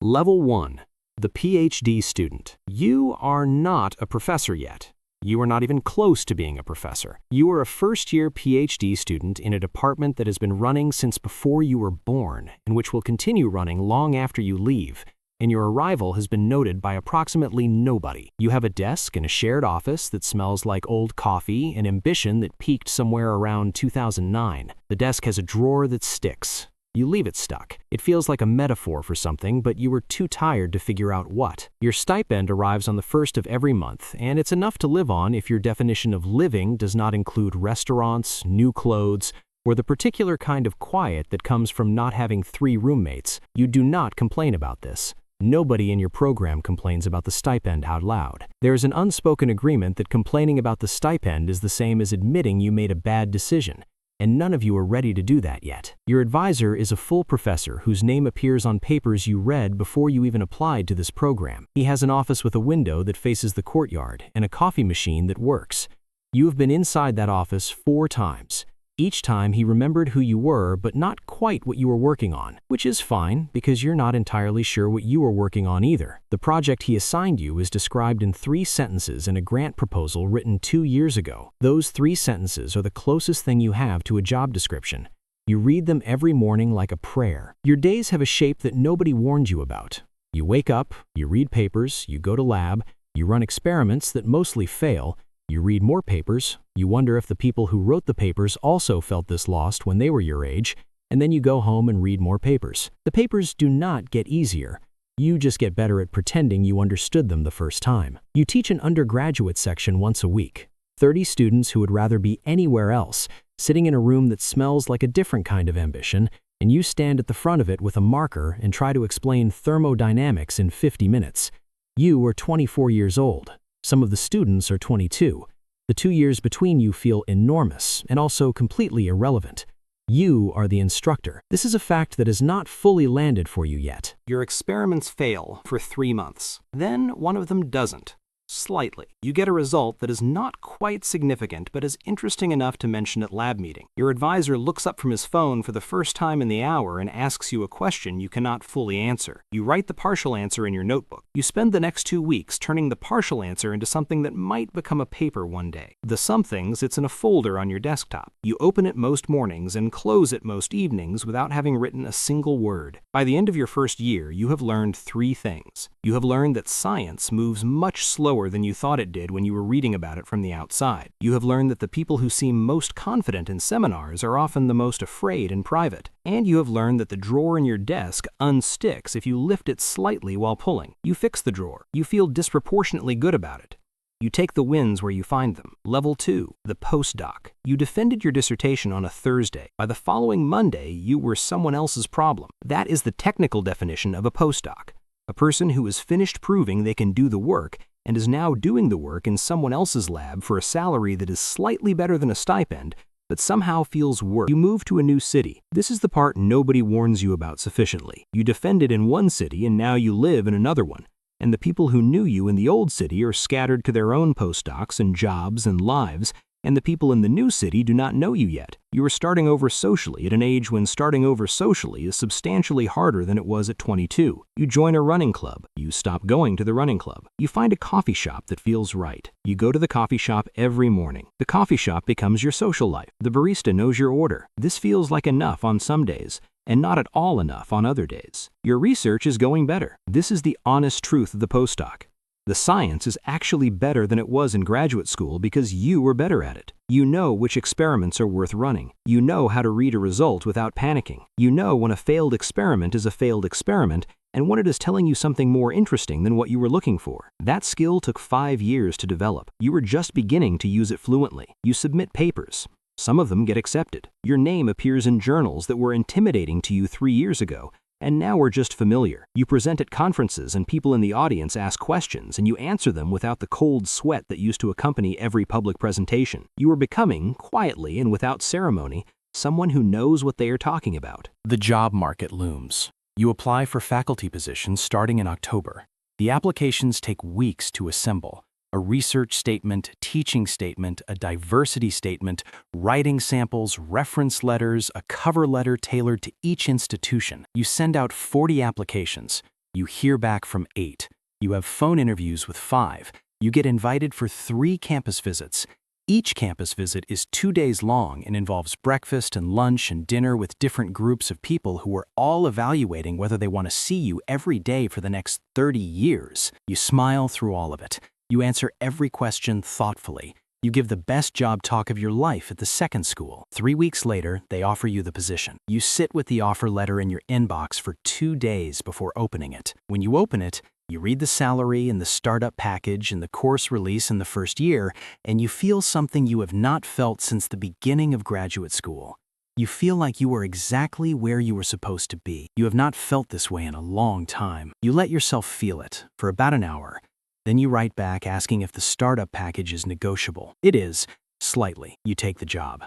Level 1. The PhD student. You are not a professor yet. You are not even close to being a professor. You are a first-year PhD student in a department that has been running since before you were born and which will continue running long after you leave. And your arrival has been noted by approximately nobody. You have a desk in a shared office that smells like old coffee and ambition that peaked somewhere around 2009. The desk has a drawer that sticks. You leave it stuck. It feels like a metaphor for something, but you were too tired to figure out what. Your stipend arrives on the first of every month, and it's enough to live on if your definition of living does not include restaurants, new clothes, or the particular kind of quiet that comes from not having 3 roommates. You do not complain about this. Nobody in your program complains about the stipend out loud. There is an unspoken agreement that complaining about the stipend is the same as admitting you made a bad decision, and none of you are ready to do that yet. Your advisor is a full professor whose name appears on papers you read before you even applied to this program. He has an office with a window that faces the courtyard and a coffee machine that works. You have been inside that office 4 times. Each time he remembered who you were, but not quite what you were working on, which is fine because you're not entirely sure what you are working on either. The project he assigned you is described in 3 sentences in a grant proposal written 2 years ago. Those 3 sentences are the closest thing you have to a job description. You read them every morning like a prayer. Your days have a shape that nobody warned you about. You wake up, you read papers, you go to lab, you run experiments that mostly fail, you read more papers, you wonder if the people who wrote the papers also felt this lost when they were your age, and then you go home and read more papers. The papers do not get easier. You just get better at pretending you understood them the first time. You teach an undergraduate section once a week. 30 students who would rather be anywhere else, sitting in a room that smells like a different kind of ambition, and you stand at the front of it with a marker and try to explain thermodynamics in 50 minutes. You are 24 years old. Some of the students are 22. The 2 years between you feel enormous and also completely irrelevant. You are the instructor. This is a fact that has not fully landed for you yet. Your experiments fail for 3 months. Then one of them doesn't. Slightly. You get a result that is not quite significant, but is interesting enough to mention at lab meeting. Your advisor looks up from his phone for the first time in the hour and asks you a question you cannot fully answer. You write the partial answer in your notebook. You spend the next 2 weeks turning the partial answer into something that might become a paper one day. The something sits in a folder on your desktop. You open it most mornings and close it most evenings without having written a single word. By the end of your first year, you have learned 3 things. You have learned that science moves much slower than you thought it did when you were reading about it from the outside. You have learned that the people who seem most confident in seminars are often the most afraid in private. And you have learned that the drawer in your desk unsticks if you lift it slightly while pulling. You fix the drawer. You feel disproportionately good about it. You take the wins where you find them. Level 2, the postdoc. You defended your dissertation on a Thursday. By the following Monday, you were someone else's problem. That is the technical definition of a postdoc. A person who has finished proving they can do the work and is now doing the work in someone else's lab for a salary that is slightly better than a stipend, but somehow feels worse. You move to a new city. This is the part nobody warns you about sufficiently. You defended in one city and now you live in another one. And the people who knew you in the old city are scattered to their own postdocs and jobs and lives, and the people in the new city do not know you yet. You are starting over socially at an age when starting over socially is substantially harder than it was at 22. You join a running club. You stop going to the running club. You find a coffee shop that feels right. You go to the coffee shop every morning. The coffee shop becomes your social life. The barista knows your order. This feels like enough on some days, and not at all enough on other days. Your research is going better. This is the honest truth of the postdoc. The science is actually better than it was in graduate school because you were better at it. You know which experiments are worth running. You know how to read a result without panicking. You know when a failed experiment is a failed experiment and when it is telling you something more interesting than what you were looking for. That skill took 5 years to develop. You were just beginning to use it fluently. You submit papers. Some of them get accepted. Your name appears in journals that were intimidating to you 3 years ago, and now are just familiar. You present at conferences and people in the audience ask questions and you answer them without the cold sweat that used to accompany every public presentation. You are becoming, quietly and without ceremony, someone who knows what they are talking about. The job market looms. You apply for faculty positions starting in October. The applications take weeks to assemble. A research statement, teaching statement, a diversity statement, writing samples, reference letters, a cover letter tailored to each institution. You send out 40 applications. You hear back from 8. You have phone interviews with 5. You get invited for 3 campus visits. Each campus visit is 2 days long and involves breakfast and lunch and dinner with different groups of people who are all evaluating whether they want to see you every day for the next 30 years. You smile through all of it. You answer every question thoughtfully. You give the best job talk of your life at the second school. 3 weeks later, they offer you the position. You sit with the offer letter in your inbox for 2 days before opening it. When you open it, you read the salary and the startup package and the course release in the first year, and you feel something you have not felt since the beginning of graduate school. You feel like you are exactly where you were supposed to be. You have not felt this way in a long time. You let yourself feel it for about an hour. Then you write back asking if the startup package is negotiable. It is, slightly. You take the job.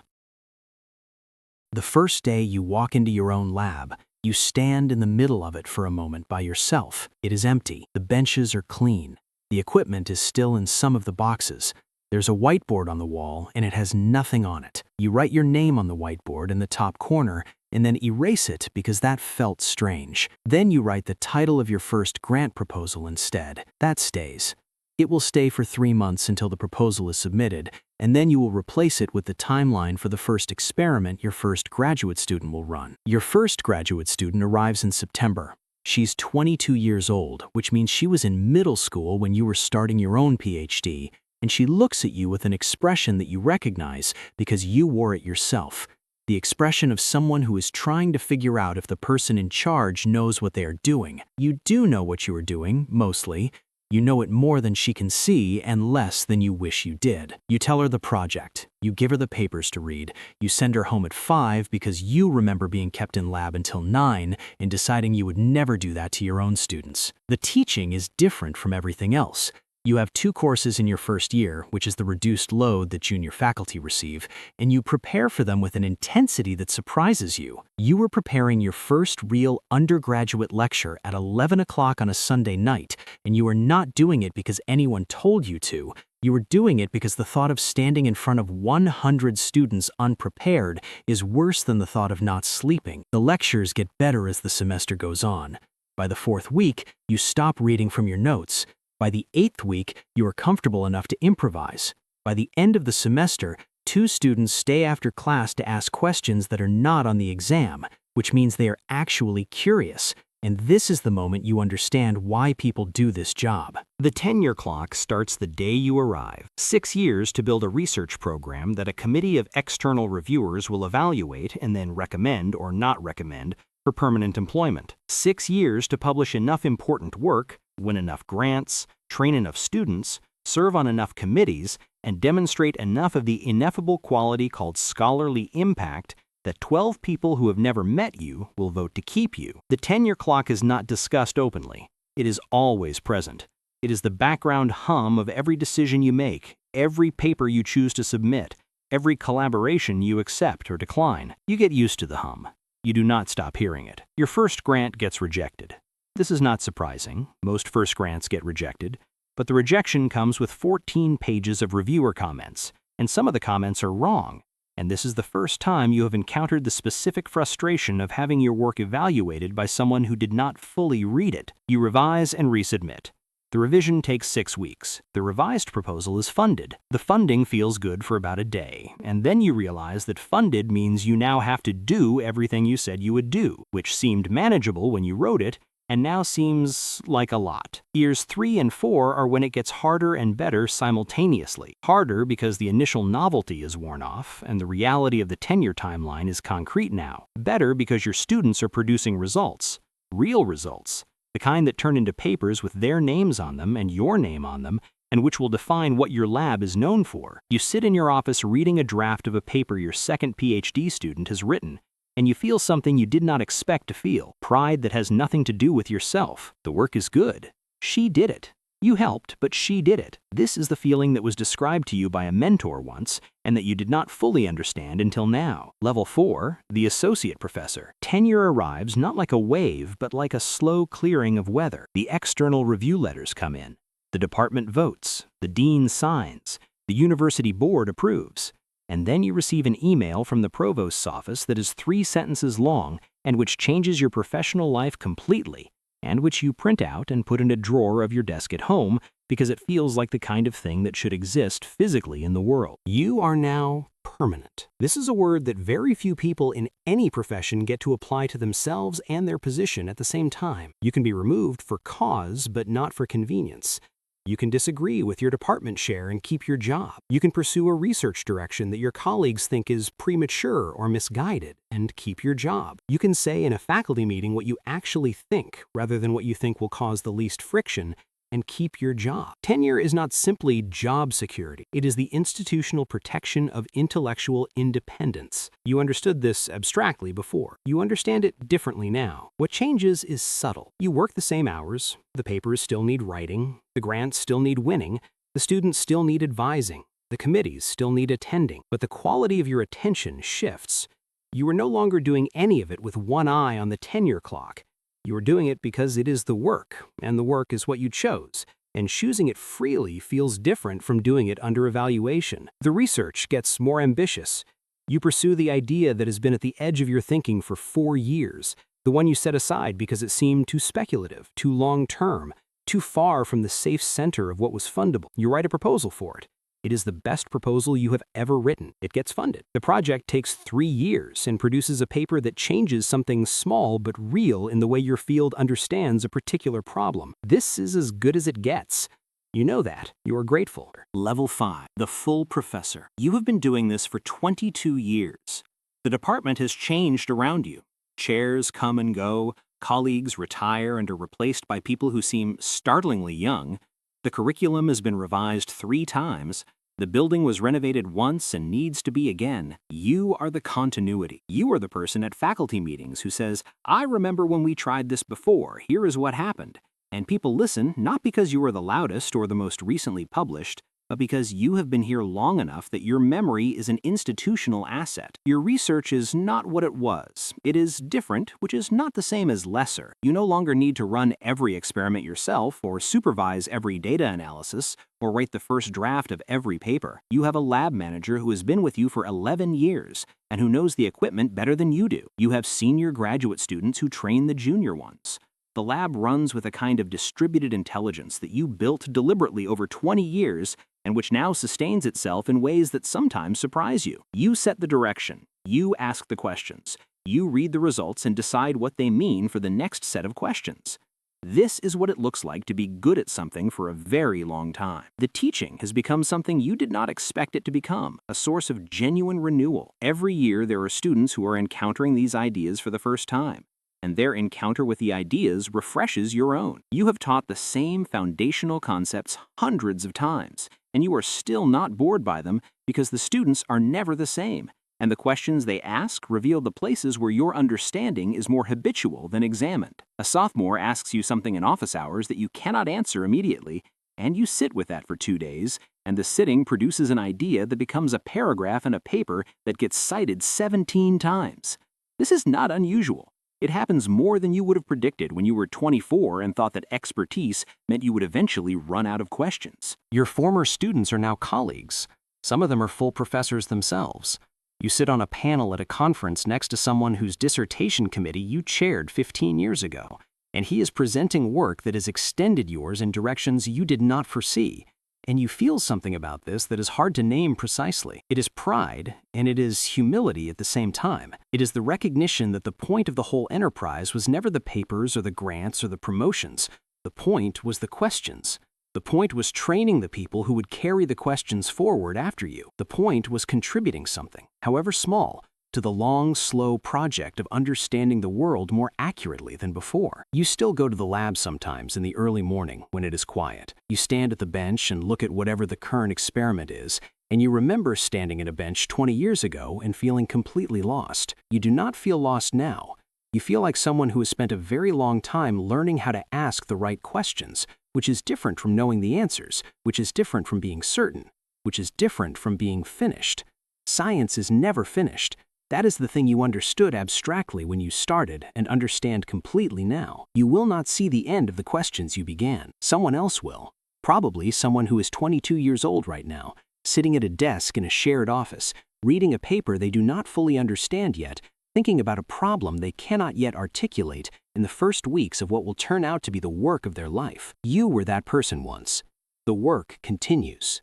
The first day you walk into your own lab, you stand in the middle of it for a moment by yourself. It is empty. The benches are clean. The equipment is still in some of the boxes. There's a whiteboard on the wall and it has nothing on it. You write your name on the whiteboard in the top corner and then erase it because that felt strange. Then you write the title of your first grant proposal instead. That stays. It will stay for 3 months until the proposal is submitted, and then you will replace it with the timeline for the first experiment your first graduate student will run. Your first graduate student arrives in September. She's 22 years old, which means she was in middle school when you were starting your own PhD, and she looks at you with an expression that you recognize because you wore it yourself. The expression of someone who is trying to figure out if the person in charge knows what they are doing. You do know what you are doing, mostly. You know it more than she can see and less than you wish you did. You tell her the project. You give her the papers to read. You send her home at 5 because you remember being kept in lab until 9 and deciding you would never do that to your own students. The teaching is different from everything else. You have 2 courses in your first year, which is the reduced load that junior faculty receive, and you prepare for them with an intensity that surprises you. You were preparing your first real undergraduate lecture at 11 o'clock on a Sunday night, and you are not doing it because anyone told you to. You are doing it because the thought of standing in front of 100 students unprepared is worse than the thought of not sleeping. The lectures get better as the semester goes on. By the 4th week, you stop reading from your notes. By the 8th week, you are comfortable enough to improvise. By the end of the semester, 2 students stay after class to ask questions that are not on the exam, which means they are actually curious. And this is the moment you understand why people do this job. The tenure clock starts the day you arrive. 6 years to build a research program that a committee of external reviewers will evaluate and then recommend or not recommend for permanent employment. 6 years to publish enough important work, win enough grants, train enough students, serve on enough committees, and demonstrate enough of the ineffable quality called scholarly impact that 12 people who have never met you will vote to keep you. The tenure clock is not discussed openly. It is always present. It is the background hum of every decision you make, every paper you choose to submit, every collaboration you accept or decline. You get used to the hum. You do not stop hearing it. Your first grant gets rejected. This is not surprising. Most first grants get rejected, but the rejection comes with 14 pages of reviewer comments, and some of the comments are wrong. And this is the first time you have encountered the specific frustration of having your work evaluated by someone who did not fully read it. You revise and resubmit. The revision takes 6 weeks. The revised proposal is funded. The funding feels good for about a day, and then you realize that funded means you now have to do everything you said you would do, which seemed manageable when you wrote it, and now seems like a lot. Years 3 and 4 are when it gets harder and better simultaneously. Harder because the initial novelty is worn off, and the reality of the tenure timeline is concrete now. Better because your students are producing results. Real results. The kind that turn into papers with their names on them and your name on them, and which will define what your lab is known for. You sit in your office reading a draft of a paper your second PhD student has written, and you feel something you did not expect to feel. Pride that has nothing to do with yourself. The work is good. She did it. You helped, but she did it. This is the feeling that was described to you by a mentor once, and that you did not fully understand until now. Level 4, the associate professor. Tenure arrives not like a wave, but like a slow clearing of weather. The external review letters come in. The department votes. The dean signs. The university board approves. And then you receive an email from the provost's office that is 3 sentences long and which changes your professional life completely. and which you print out and put in a drawer of your desk at home because it feels like the kind of thing that should exist physically in the world. You are now permanent. This is a word that very few people in any profession get to apply to themselves and their position at the same time. You can be removed for cause, but not for convenience. You can disagree with your department chair and keep your job. You can pursue a research direction that your colleagues think is premature or misguided and keep your job. You can say in a faculty meeting what you actually think rather than what you think will cause the least friction and keep your job. Tenure is not simply job security. It is the institutional protection of intellectual independence. You understood this abstractly before. You understand it differently now. What changes is subtle. You work the same hours. The papers still need writing. The grants still need winning. The students still need advising. The committees still need attending. But the quality of your attention shifts. You are no longer doing any of it with one eye on the tenure clock. You are doing it because it is the work, and the work is what you chose, and choosing it freely feels different from doing it under evaluation. The research gets more ambitious. You pursue the idea that has been at the edge of your thinking for 4 years, the one you set aside because it seemed too speculative, too long-term, too far from the safe center of what was fundable. You write a proposal for it. It is the best proposal you have ever written. It gets funded. The project takes 3 years and produces a paper that changes something small but real in the way your field understands a particular problem. This is as good as it gets. You know that. You are grateful. Level 5, the full professor. You have been doing this for 22 years. The department has changed around you. Chairs come and go. Colleagues retire and are replaced by people who seem startlingly young. The curriculum has been revised 3 times. The building was renovated once and needs to be again. You are the continuity. You are the person at faculty meetings who says, "I remember when we tried this before, here is what happened." And people listen not because you are the loudest or the most recently published, but because you have been here long enough that your memory is an institutional asset. Your research is not what it was. It is different, which is not the same as lesser. You no longer need to run every experiment yourself or supervise every data analysis or write the first draft of every paper. You have a lab manager who has been with you for 11 years and who knows the equipment better than you do. You have senior graduate students who train the junior ones. The lab runs with a kind of distributed intelligence that you built deliberately over 20 years and which now sustains itself in ways that sometimes surprise you. You set the direction. You ask the questions. You read the results and decide what they mean for the next set of questions. This is what it looks like to be good at something for a very long time. The teaching has become something you did not expect it to become, a source of genuine renewal. Every year there are students who are encountering these ideas for the first time, and their encounter with the ideas refreshes your own. You have taught the same foundational concepts hundreds of times, and you are still not bored by them because the students are never the same, and the questions they ask reveal the places where your understanding is more habitual than examined. A sophomore asks you something in office hours that you cannot answer immediately, and you sit with that for 2 days, and the sitting produces an idea that becomes a paragraph in a paper that gets cited 17 times. This is not unusual. It happens more than you would have predicted when you were 24 and thought that expertise meant you would eventually run out of questions. Your former students are now colleagues. Some of them are full professors themselves. You sit on a panel at a conference next to someone whose dissertation committee you chaired 15 years ago, and he is presenting work that has extended yours in directions you did not foresee. And you feel something about this that is hard to name precisely. It is pride, and it is humility at the same time. It is the recognition that the point of the whole enterprise was never the papers or the grants or the promotions. The point was the questions. The point was training the people who would carry the questions forward after you. The point was contributing something, however small, to the long, slow project of understanding the world more accurately than before. You still go to the lab sometimes in the early morning when it is quiet. You stand at the bench and look at whatever the current experiment is, and you remember standing at a bench 20 years ago and feeling completely lost. You do not feel lost now. You feel like someone who has spent a very long time learning how to ask the right questions, which is different from knowing the answers, which is different from being certain, which is different from being finished. Science is never finished. That is the thing you understood abstractly when you started and understand completely now. You will not see the end of the questions you began. Someone else will. Probably someone who is 22 years old right now, sitting at a desk in a shared office, reading a paper they do not fully understand yet, thinking about a problem they cannot yet articulate, in the first weeks of what will turn out to be the work of their life. You were that person once. The work continues.